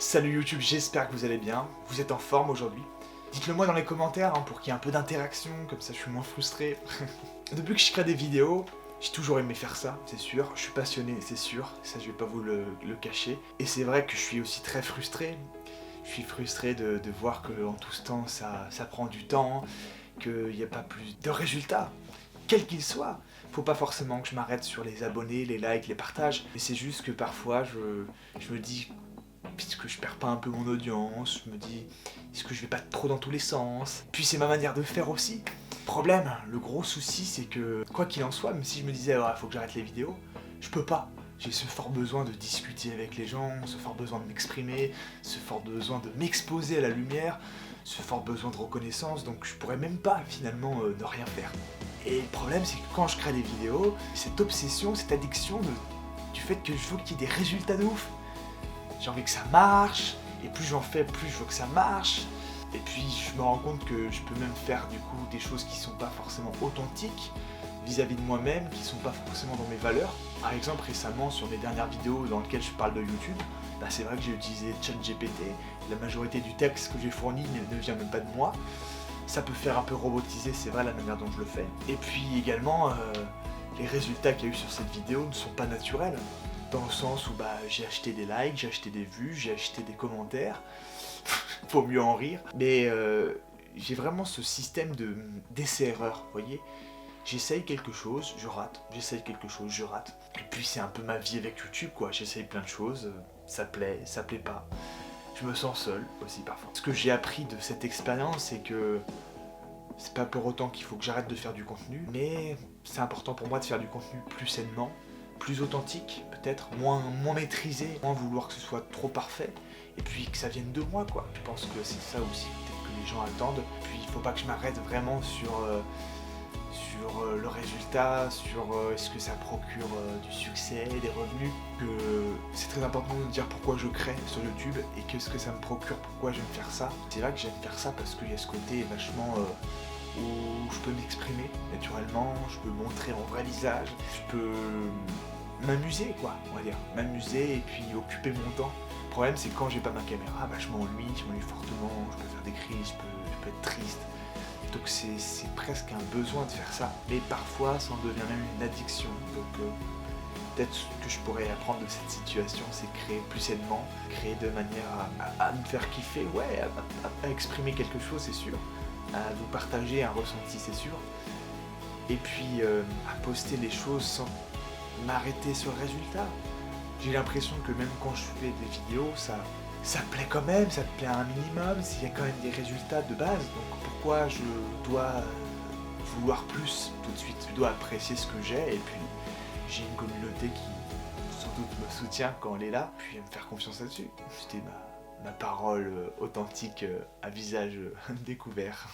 Salut YouTube, j'espère que vous allez bien, vous êtes en forme aujourd'hui. Dites-le moi dans les commentaires pour qu'il y ait un peu d'interaction, comme ça je suis moins frustré. Depuis que je crée des vidéos, j'ai toujours aimé faire ça, c'est sûr. Je suis passionné, c'est sûr, ça je vais pas vous le cacher. Et c'est vrai que je suis aussi très frustré. Je suis frustré de voir que en tout ce temps ça prend du temps, qu'il n'y a pas plus de résultats, quels qu'ils soient. Faut pas forcément que je m'arrête sur les abonnés, les likes, les partages, mais c'est juste que parfois je me dis, puisque je perds pas un peu mon audience, je me dis, est-ce que je vais pas trop dans tous les sens? Puis c'est ma manière de faire aussi. Problème, le gros souci c'est que, quoi qu'il en soit, même si je me disais, faut que j'arrête les vidéos, je peux pas. J'ai ce fort besoin de discuter avec les gens, ce fort besoin de m'exprimer, ce fort besoin de m'exposer à la lumière, ce fort besoin de reconnaissance, donc je pourrais même pas finalement ne rien faire. Et le problème c'est que quand je crée des vidéos, cette obsession, cette addiction du fait que je veux qu'il y ait des résultats de ouf. J'ai envie que ça marche, et plus j'en fais, plus je veux que ça marche. Et puis je me rends compte que je peux même faire du coup des choses qui sont pas forcément authentiques vis-à-vis de moi-même, qui sont pas forcément dans mes valeurs. Par exemple récemment sur mes dernières vidéos dans lesquelles je parle de YouTube, c'est vrai que j'ai utilisé ChatGPT, la majorité du texte que j'ai fourni ne vient même pas de moi. Ça peut faire un peu robotiser, c'est vrai, la manière dont je le fais. Et puis également, les résultats qu'il y a eu sur cette vidéo ne sont pas naturels. Dans le sens où j'ai acheté des likes, j'ai acheté des vues, j'ai acheté des commentaires. Faut mieux en rire. Mais j'ai vraiment ce système d'essai-erreur, vous voyez. J'essaye quelque chose, je rate. J'essaye quelque chose, je rate. Et puis c'est un peu ma vie avec YouTube, quoi. J'essaye plein de choses, ça plaît pas. Je me sens seul aussi parfois. Ce que j'ai appris de cette expérience, c'est que c'est pas pour autant qu'il faut que j'arrête de faire du contenu, mais c'est important pour moi de faire du contenu plus sainement, plus authentique, peut-être, moins maîtrisé, moins vouloir que ce soit trop parfait, et puis que ça vienne de moi, quoi. Je pense que c'est ça aussi, peut-être que les gens attendent. Puis il faut pas que je m'arrête vraiment sur le résultat, sur est-ce que ça procure du succès, des revenus. Que c'est très important de me dire pourquoi je crée sur YouTube et qu'est-ce que ça me procure, pourquoi j'aime faire ça. C'est vrai que j'aime faire ça parce qu'il y a ce côté vachement où je peux m'exprimer naturellement, je peux montrer mon vrai visage, je peux m'amuser, quoi, on va dire. M'amuser et puis occuper mon temps. Le problème c'est que quand j'ai pas ma caméra, je m'ennuie fortement, je peux faire des crises, je peux être triste. Donc c'est presque un besoin de faire ça. Mais parfois ça en devient même une addiction. Donc peut-être ce que je pourrais apprendre de cette situation, c'est créer plus sainement, créer de manière à me faire kiffer, ouais, à exprimer quelque chose, c'est sûr, à vous partager un ressenti, c'est sûr, et puis à poster les choses sans m'arrêter sur le résultat. J'ai l'impression que même quand je fais des vidéos, ça plaît quand même, ça plaît à un minimum, s'il y a quand même des résultats de base, donc pourquoi je dois vouloir plus tout de suite? Je dois apprécier ce que j'ai, et puis j'ai une communauté qui sans doute me soutient quand elle est là, puis me faire confiance là-dessus. C'était ma parole authentique à visage découvert.